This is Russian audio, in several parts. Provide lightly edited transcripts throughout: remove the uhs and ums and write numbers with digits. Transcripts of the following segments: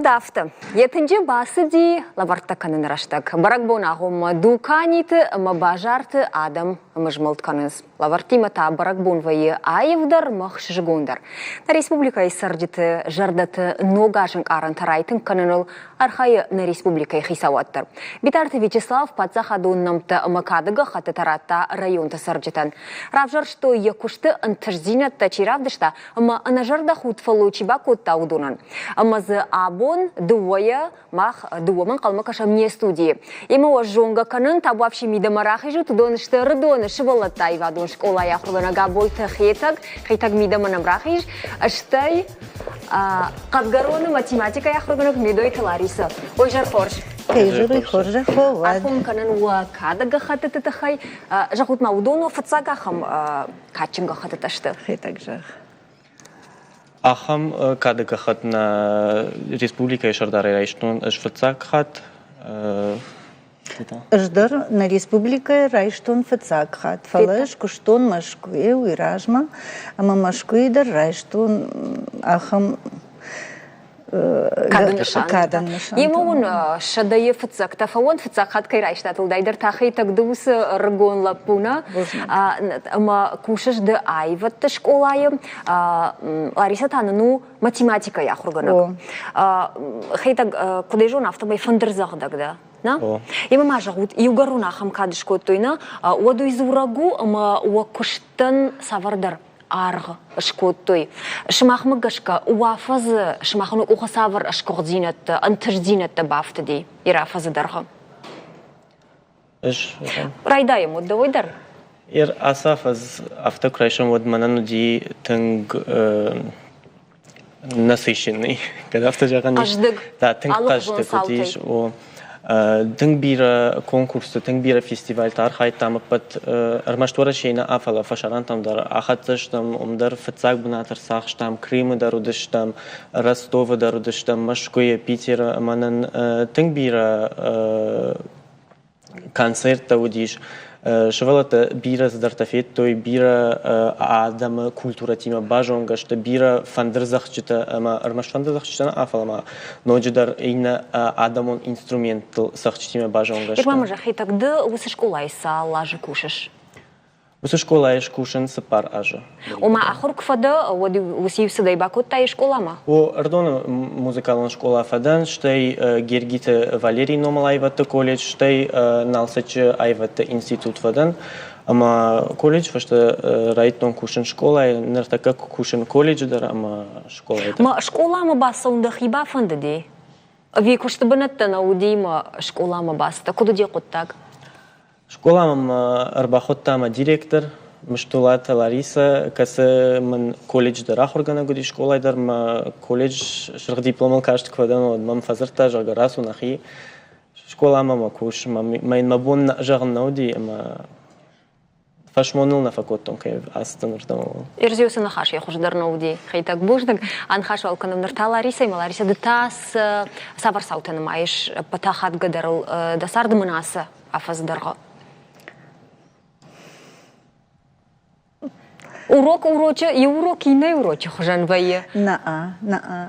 Кодавты. Етінже басы ди лаварта канын раштак. Барак бонағым дуканиты, бажарты адам мыжмылт каныз. Лавартимата барак бонвайы айывдар махш жигондар. На республика сардиты жардаты ногажын арантарайтын каныныл архайы на республика хисаваттыр. Битарты Вячеслав Пацахадун намты макадыга хаты таратта районты сардитан. Равжар что якушты антажзинат тачиравдышта, на жарда худ фалучиба котта удунан. Амазы абон дуая мах дуаман калмакаша мне студии. Ему жонга канын табавши мидамарахижу тудонышты рыдоны шывалаттай вадун школа яхруланага бойты хейтаг мидаманамрахиж аштай кадгароны математика яхруланаг мидойты Лариса. Ой жар хорш. Кайжуры хоржа ховад. Ахун канын уа кадага хатыты тахай жахут маудону фацагахам качинга хатыташты. Хейтаг жах. Ахам кадыга хат на республика Шардары райштун фацак хат. Ждар на республика райштун фацак хат. Фалаш куштун машкуе уиражма, ама машкуе дар райштун ахам Кадан нишан. Емон шадае фацак тафавон фацак хат кай райштатыл дайдар тахай так дус ргон лапуна. Ама кушаш да айват школайы Лариса таныну математика яхурганак. Хай так кудайжон автомай фандерзагдагда. На? Ема мажагут югаруна хам кадышкотойна уаду изурагу ама уакуштан савардар. Арг шкоттой шмахмы гашка уафазы шмахны ухасавр ашкординат антырдинат бафтыди ирафазы дарга Эш райдаем удовойдар асафаз автокрайшем водманану ди тынг насыщенный когда автожаган да тынг каждый кудиш о тынг бира конкурсы тынг бира фестиваль тархай там под армаштора шейна афала фашаран там дар ахатсыш там умдар фацак бунатар сахш там Крымы дарудыш там Ростова дарудыш там Машкуя Питера манан тынг бира концерта удиш Шевелата бира здартафет, той бира адама культура тима бажонга, что бира фандерзахчита, армаш фандерзахчита на афалама, ноджидар ина адамон инструментал сахчитима бажонга. Як мама жахи так да усы школа иса лажи кушаш? Усы школа еш кушан сапар ажа. Ома ахур кфада води уси всегда ибакот та школама? О ардона музыкална школа фадан, штай Гергита Валерий Номалайвата колледж, штай налсач айвата институт фадан. Ама колледж, фашта райтон кушан школа, нертака кушан колледж дар, ама школа. Ма школама баса унда хиба фандади? Ви кушта банатта наудима школама баста, куда декот так? Школам арбахоттама директор, мыштулата Лариса, касы мен колледж дарах органа годи школайдар, ма колледж шырг дипломал кашт квадан, мам фазырта жагарасу нахи. Школама ма куш, майн мабон жаган науди, ма фашмонул на факоттон кай астан ртамал. Ирзиусы нахаш я хуждар науди, хайтак буждаг, анхаш валканам нарта Лариса, има Лариса датас савар саутан маиш патахат гадарл дасард манаса афаздарга. Урок уроча и урок и не уроча хожан вае. На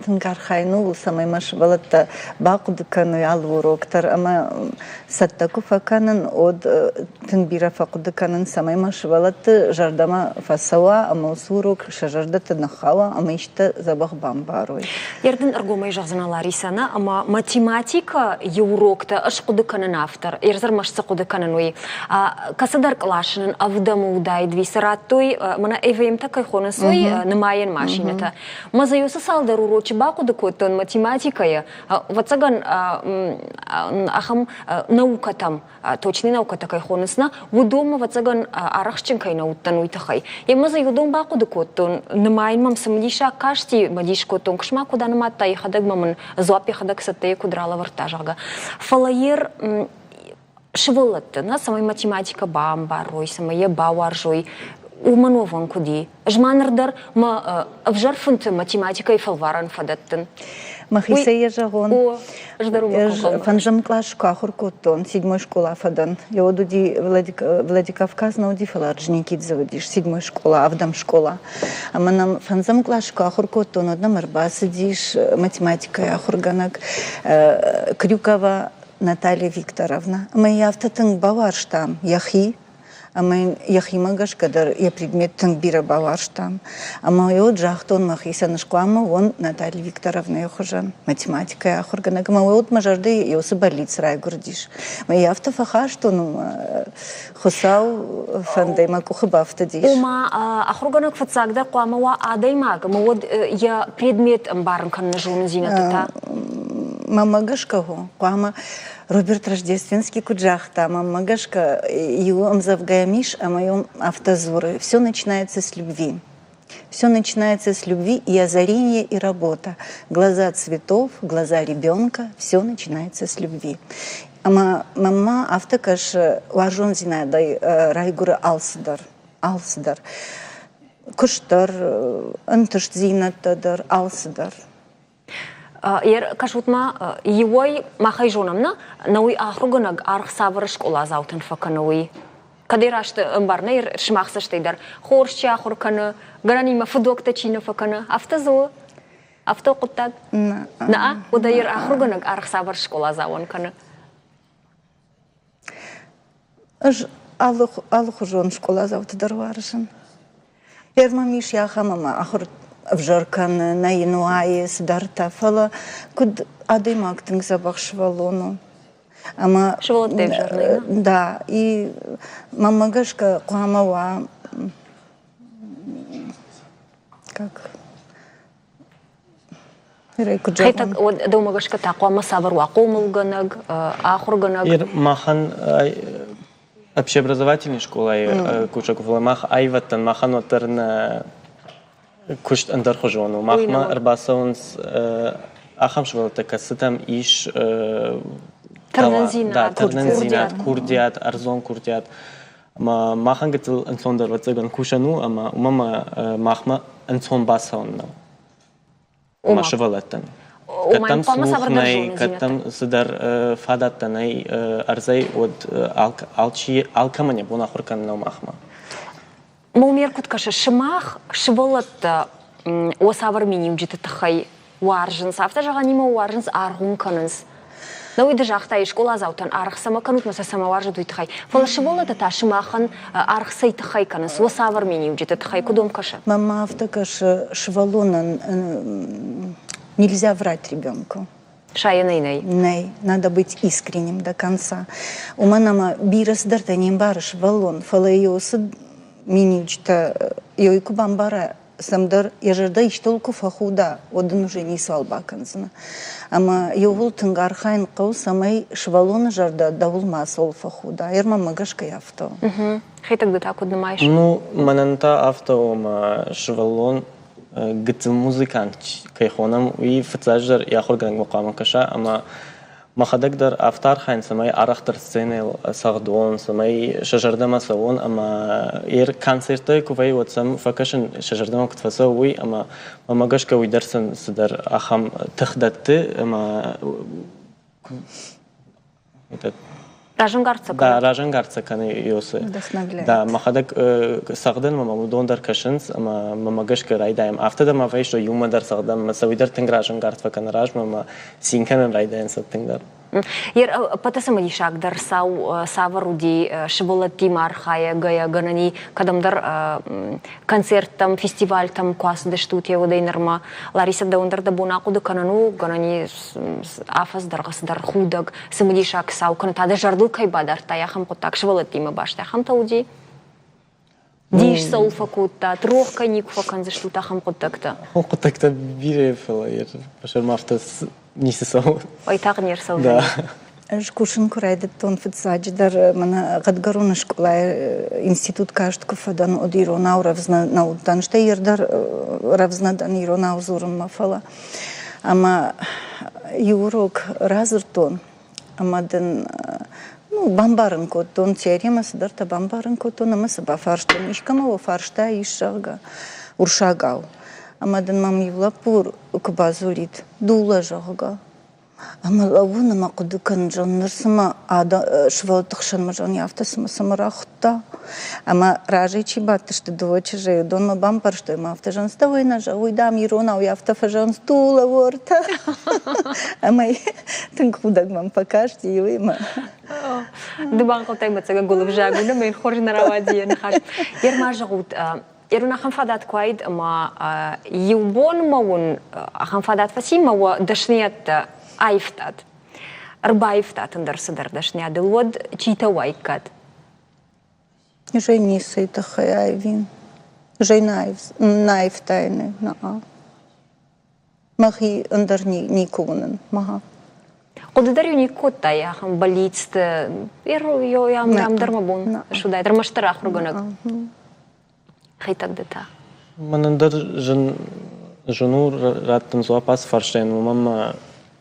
тынгар хайну самай маш валата бакуд кану ал уроктар ама саттаку факанын од тынгбира факуд канын самай маш валата жардама фасава ама урок шажардата нахава ама ишта забах бамбарой. Ерден аргомай жагзана Ларисана ама математика и урокта ашкуд канын автор. Ерзар маш сакуд канынуи. Касадар клашынын авдаму удай двисаратой мана эвем такой хонасой на майен машината. Мазаюса салдар урочи баку докотон математикая. Вацаган ахам наука там точный наука такой хонасна. Вудома вацаган арахченкай науттан уйтахай. Я мазаю дом баку докотон на майен мам самдиша кашти мадишкотон кшма куда намата и хадаг маман зуапи хадаг сатей кудрала вартажага. Фалаер швылатты на самой математика бамбарой самая бауаржой. Уманован куди. Жманардар ма вжарфунт математика и фалваран фадаттын. Махисея жагон. О, ждарума. Фанзам класс шкахур коттон, 7-й школа фадан. Я одуди Владикавказ на уди фаларжники заводишь, 7-й школа, авдам школа. А манам фанзам класс шкахур коттон, одна марба сидишь, математика я хурганак, Крюкова Наталья Викторовна. Мы автотанг баварштам, яхи. А мы яхимагаш, когда я предмет тангбира баварштам. А мы от жахтон махиса на школа, он Наталья Викторовна я хожан, математика я хурганак. Мы от мажарды и особолиц рай гордиш. Мы автофахаш, что ну хусау фандейма кухаба автодиш. Ума ахурганак фацагда куамава адаймаг. Мы от я предмет барнкан на журнализина та. Мамагашкаго, куама Роберт Рождественский куджахта, мамагашка его завгаямиш, а моем автозоры. Все начинается с любви. Все начинается с любви и озарения, и работа. Глаза цветов, глаза ребенка, все начинается с любви. Мама автокаш важон зинадай райгура алсдар. Куштар, антыш зинаттадар, алсдар. Ер кашутма юой махай жонамна науи ахруганаг арх саврыш кола заутан факанауи. Кадирашты амбарна ер шмахсаштайдар. Хоршча ахурканы, гранима фудокта чина факаны. Автозо, автокуттаг. На, уда ер ахруганаг арх саврыш кола зауан каны. Алых жон школа заутадар варышын. Ер мамиш яхамама ахур в жаркан на Януае сдарта фала куд адымак тынг забахшвалону. Ама швалотев жарны. Да, и мамагашка куамава как Хайтак домагашка тақуама савар вақомылганаг, ахурганаг. Ир махан общеобразовательной школой кучакуфла мах айваттан махан отерна кушт андер хожону махма арбасаунс ахам швалта касытам иш Тернензинат, курдиат, арзон курдиат. Махан гетл ансондер ватсаган кушану, ама умама махма ансон басаунна. Ума швалаттан. Каттам слухнай, каттам сыдар фадаттанай арзай от алкамане буна хурканна махма. Маумер куткаша шмах швалатта осавар миним житатахай варжынс. Авта жағанима варжынс арғун канынс. Науиды жақтай школа заутан арықсама канут маса самаваржы дуйтахай. Фала швалатта та шмахан арықсай тахай канынс. Осавар миним житатахай кудом каша. Мама авта каша швалонан нельзя врать ребенку. Шайней. Ней, надо быть искренним до конца. У манама бирас дартаним барыш валон, фалайосы миничта йойку бамбара самдар ежерда иштолку фахуда, один уже не свалбаканзна. Ама йовул тынгархайн қау самай швалона жарда давул масол фахуда. Ерма магашка авто. Хайтак да так уднамаешь? Ну, мананта авто ма швалон гитл музыкант кайхонам и фцажер яхурган мукаман каша, ама махадагдар автар хайн самай арахтар сцене сагдон самай шажардама савон, ама ир концерты кувай отсам факашин шажардама кутфаса уй, ама мамагашка уйдарсан сидар ахам тхдатты, ама этот Ражангарца. Да, ражангарца каны йосы. Вдохновляет. Да, махадак сагден мама дондар кашинс, ама мамагашка райдаем. Автода ма вайшо юмадар сагдам, ма савидар тинг ражангарца каны раж, мама синканан райдаем саттингдар. Ер патасама дишагдар саваруди шиболати мархая гая ганани кадамдар концерт фестиваль там класс дештут я удайнерма Лариса даундар да бонакуды канану ганани афас даргасдар худаг самадишак сау канатада жардул кайбадар таяхам котак шиболати ма башта хам тауди диш сау факута трох каник факан дештут ахам котакта. Котакта бире фела ер пашер мафтас нисесау. Ой так нерсау. Да. Шкушин курайдет тон фитсадждар мана гадгаруна школа институт каштку фадан одирона равзна наудан штейердар равзна дан ирона узурун мафала. Ама юрок разыртон амаден ну бамбарын коттон теорема сдарта бамбарын коттон ама саба фарштон ишкама во фаршта ишага уршагау. амадан мамивла пур укбазулит дула жога. Ама лавуна макудукан жоннырсыма ада швалтықшан мажон яфтасыма самарахта. Ама ражичи батышты дочи же донма бампар что има автажан ставай нажа уйдам ирона у яфтафажан стула ворта. Ама тынкудаг мам покажти юима. Дыбан қалтай мацага голов жагу да мен хорж наравади нахар. Ерма жагут Ирuna ханфадат квайд ма юбон маун ханфадат фаси мава дашният айфтат. Арбайфтат андерсадар дашният дылвод чита вайкат. Жени сейта хаяйвин. Жейнаевс наифтайны на. Махи андер никунен маха. Кодыдар юникотта я хам балитст еру ям дармабун шудай дармаштарах руганак. Хайтагдата. Манандыр жену раттым зуапас фарштен, мама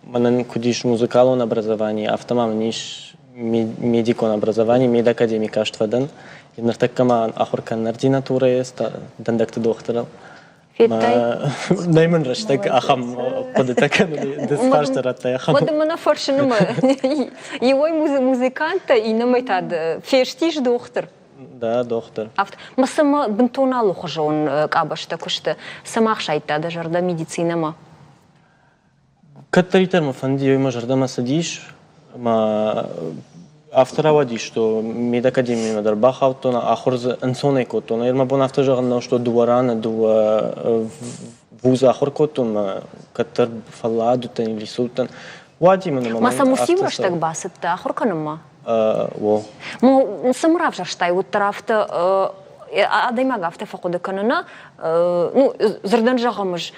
манан кудиш музыкалон образование, автомам ниш медикон образование, медакадемика штвадан. И нартаккама ахуркан ординатура есть, дандакты докторал. Найман раштак ахам податакан дисфарштаратта ахам. Вот мана фаршинума. Его музыканта и намайтад фештиш доктор. Да, доктор. Ма сама бентоналу хожон кабашта кушта самах шайта да жарда медицина ма. Катаритер ма фанди има жарда ма садиш, ма автора вади что медакадемия ма дарбах автона ахурз инсоне котона ерма бон автор жаган что дуарана ду вуза ахур котон катар фаладу тан или султан вади ма самусивра штак басат ахур канама. Во. Мо самрав жарштай вот тарафта адайма гафта факуда канана ну зардан жагамыш.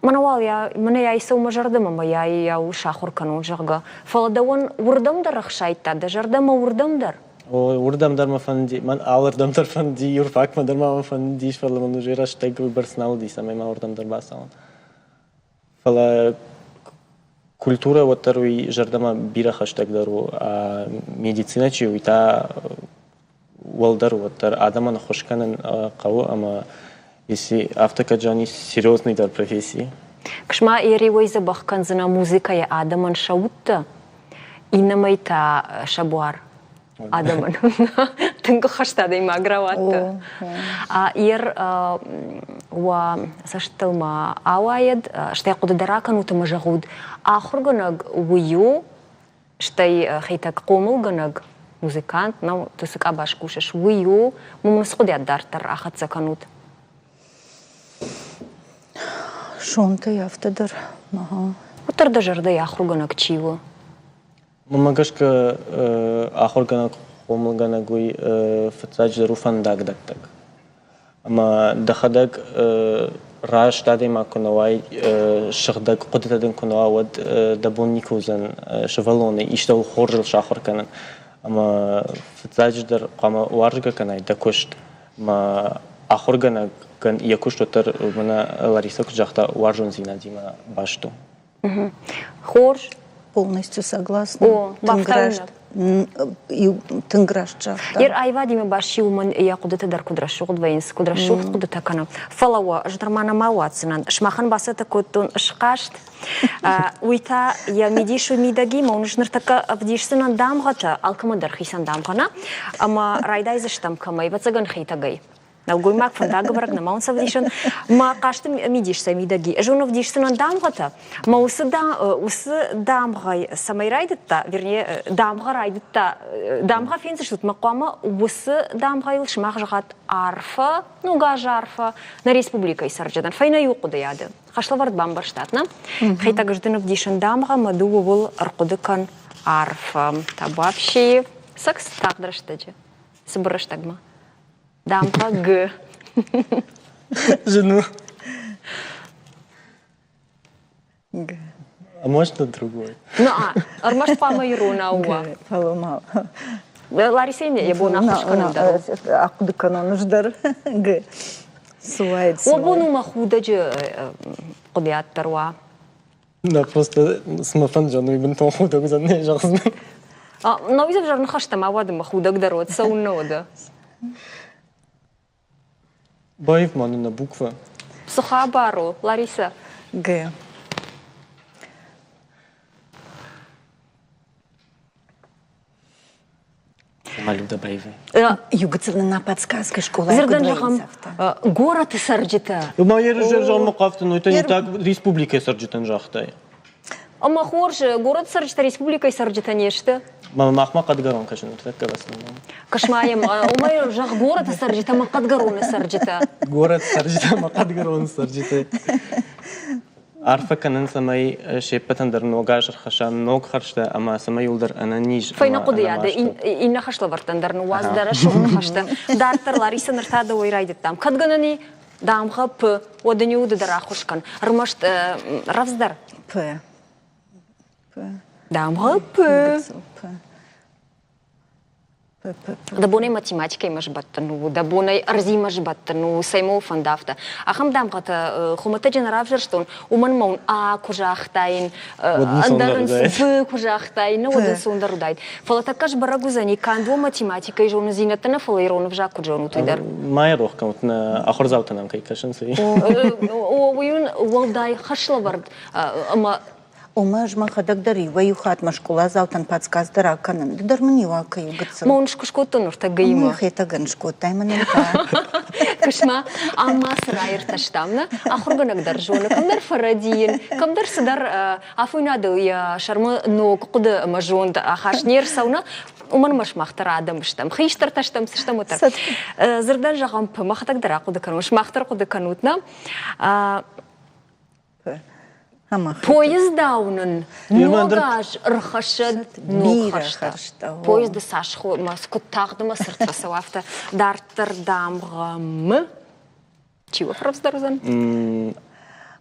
Манавал я исау мажардама ма я ушахур канун жага. Фаладаван урдамдар ахшайта да жардама урдамдар. О урдамдар ма фанди ман алырдамдар фанди юрфак мадар ма фанди фала ман ужера штайг барснал ди саме ма урдамдар басал. Фала культура вот таруи жардама бира хаштаг дару а медицина чи уита waldarу вот тар адама на хошканен каву ама если автокаджани серьезный дар профессии. Кшма иривой забахкан зана музыка я адаман шаутта и намайта шабуар адаман тынко хашта да има аграватта. А ир ва саштылма ауайд штай кудыдаракан утама жагуд ахурганаг ую штай хейтак комылганаг музыкант но тусыка башкушаш ую мумсхудят дартар ахатсаканут. Шонта яфтадар. Ага. Утар да жарда яхурганаг чиво. Мамагашка ахурганаг комылганагуй фацач руфандаг дактак. Ама дахадаг раш таде ма конавай шахдаг кудетаден конавад дабон никузан шавалоне иштау хоржил шахур канан. Ама фацач дар қама уаржга канай дакушт. Ма ахурганаг кан якуштотар мана Лариса кужахта уаржун зинадима башту. Хорж полностью согласна. Тынграшча. Ер айвадиме баши уман я кудета дар кудрашугд ваинс кудрашугд кудета кана. Фалава ждармана мауатсынан шмахан басата коттон шкашт. Уйта я медишу мидаги маунышныр така авдишсынан дамгата алкамадар хисан дамгана. Ама райдай заштам камай вацаган хейтагай. Налгоймак фандагабрак на маунса вдишан ма каштым мидишса мидаги. Жонов дишсынан дамгата. Ма усы дамгай самай райдытта, вернее дамга райдытта. Дамга фензиштут мақама усы дамгай шмах жагат арфа, ну гажа арфа на республика исарджадан. Файна юқуда яды. Хашлавард бамбар штатна. Хайтаг ждынов дишан дамга маду вол арқудыкан арфа. Табапши сакс тагдрыштаджи. Сыбырыштагма. Дамка Г. Жену. Г. А можно другой? Ну, армаш пама ирона уа. Палома. Ларисене я бона хашканам дару. Акудыканон ждар. Г. Суайд. Обону махудаджи кудият таруа. Да, просто смафан жану и бентон худаг за не жахзна. Но виза жарна хаштам авады махудаг дару, это саунода. Баев ману на буква. Сухабару, Лариса. Г. Малюда Баевы. Югоцлана подсказка школа. Зердан жағам город сарджита. Моя режим мақафты, но это не так республика сарджитан жақтай. Ама хорже город сарджита, республика сарджита нешті? Махма Кадгарон, кажу, так кавасна. Кашмаем, умай жақ город сарджита, ма Кадгарон сарджита. Город сарджита, ма Кадгарон сарджита. عارفة كان سماي شيء بتندر نوجاج خشان نوج خرجته أما سماي يولدر أنا نيج فين قضي هذا إن خشلا ورتندر نواز درش شون خشته دارتر لاريسا نرتاد ويرايد التام كد جنني دام خب ودنيود درا خشكن رمشت رفزدر ب دام خب да бонай математика имаш баттану, да бонай арзимаш баттану, саймо фандафта. Ахам дамгата хумата дженеравжер штон, уман маун а кужахтайн, андаран суб кужахтайн, но один сундар удайт. Фалатакаш барагузани кандо математика и жон зинатана фалайрон вжа куджону тойдар. Майя рох камут на ахорзаутанам кай кашен сей. Уюн волдай хашлавард, ама Умаж махадагдari ваюхат машкула заутан подсказдара канан. Дарманива каю гатсал. Моншку шкотонур тагайма. Хета ганшку тайманента. Кашма амас райр таштамна. Ахурганак даржона. Камдар фарадиен. Камдар садар афуйнады я шарма ног куды мажонда ахашнер сауна. Уман маш махтар адам штам. Хиштар таштам сштам утар. Зердан жагам махтагдара куды кануш махтар куды канутна. Поезд даунын, ногаж рхашад ногхашта. Поезд сашху маскуттагды масыртва савафта дартыр дамгамы. Чего фрабздарузан?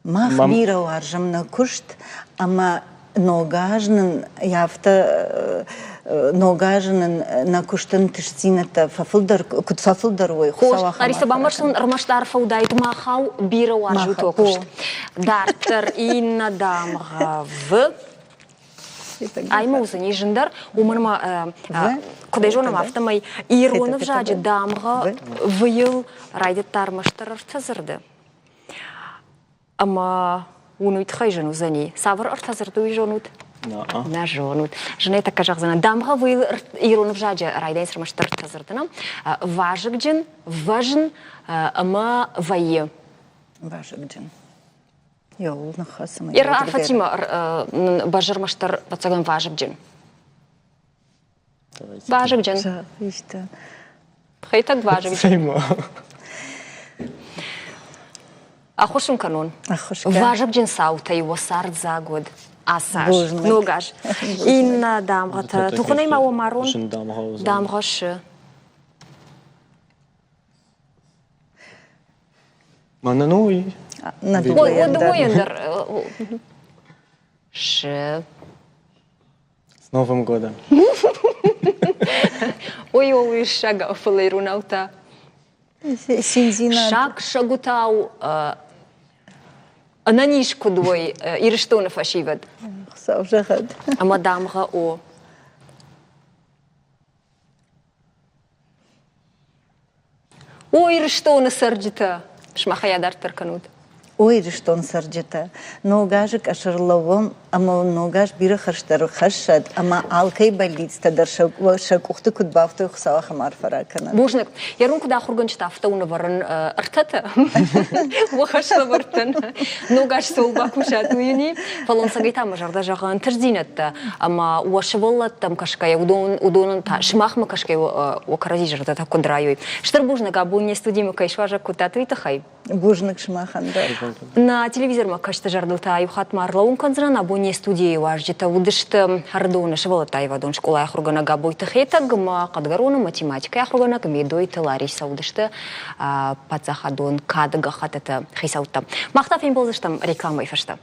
Мах бира уаржамна кушт, ама ногажнын яфта ногажнын на куштын тишцината фафылдар кут фафылдар ой хусаваха. Лариса бамаршын рмаштар фаудайт махау бира уаржуто кушт. Дартыр инна дамга в айма узани жындар умырма кудай жона мафтамай иронов жаджи дамга выйыл райдет тармаштар артазырды. Ама унуит хай жену зани. Савр артазырды жонут. На жонут. Жена така жағзана. Дамға выйыл иронов жаджи райден сырмаштар артазырдына. Важык джин, важын, ама вайы. Важык джин. Йол нахасыма. Ир арфатима бажырмаштар батсаган важык джин. Важык джин. Хайтак важык джин. Ахушым канон. Важык джин саута его сард за год. Асаш. Ногаш. Инна дамғата. Тухынай мау марон. Дамғашы. Мана новый. Удвоендер. Ш. С Новым годом. Ой, шага фалейрунаута. Шаг шагутау ананишку двой ириштона фашивад. Савжахад. А мадамга о. Ой, ириштона сарджита. Шмахаядар тарканут. Ой, ириштон сарджита. Ногажик ашырлавым, ама ногаж бира харштар хашад, ама алкай балицта дар шакухты кудбавты хсава хамар фаракана. Бужник, ярун куда хурганчта автауна варан артата. Вахашла вартан. Ногаж солба кушату юни. Фалон сагайта мажарда жаган терзинатта. Ама уашеваллат там кашкая удонун та шмахма кашкая окарази жарда та кудраюй. Штар бужника буне студима кайшважа кутату и тахай. Бужник шмаханда. На телевизор ма кашта жардылта юхат марлаун канзран абоне студии важжита удышты ардона шевалата айвадон школа яхургана габойты хета гма кадгаруна математика яхургана кмедойты Лариса удышты пацахадон кадга хатата хисаута. Махтафин болзыштам реклама ифашта.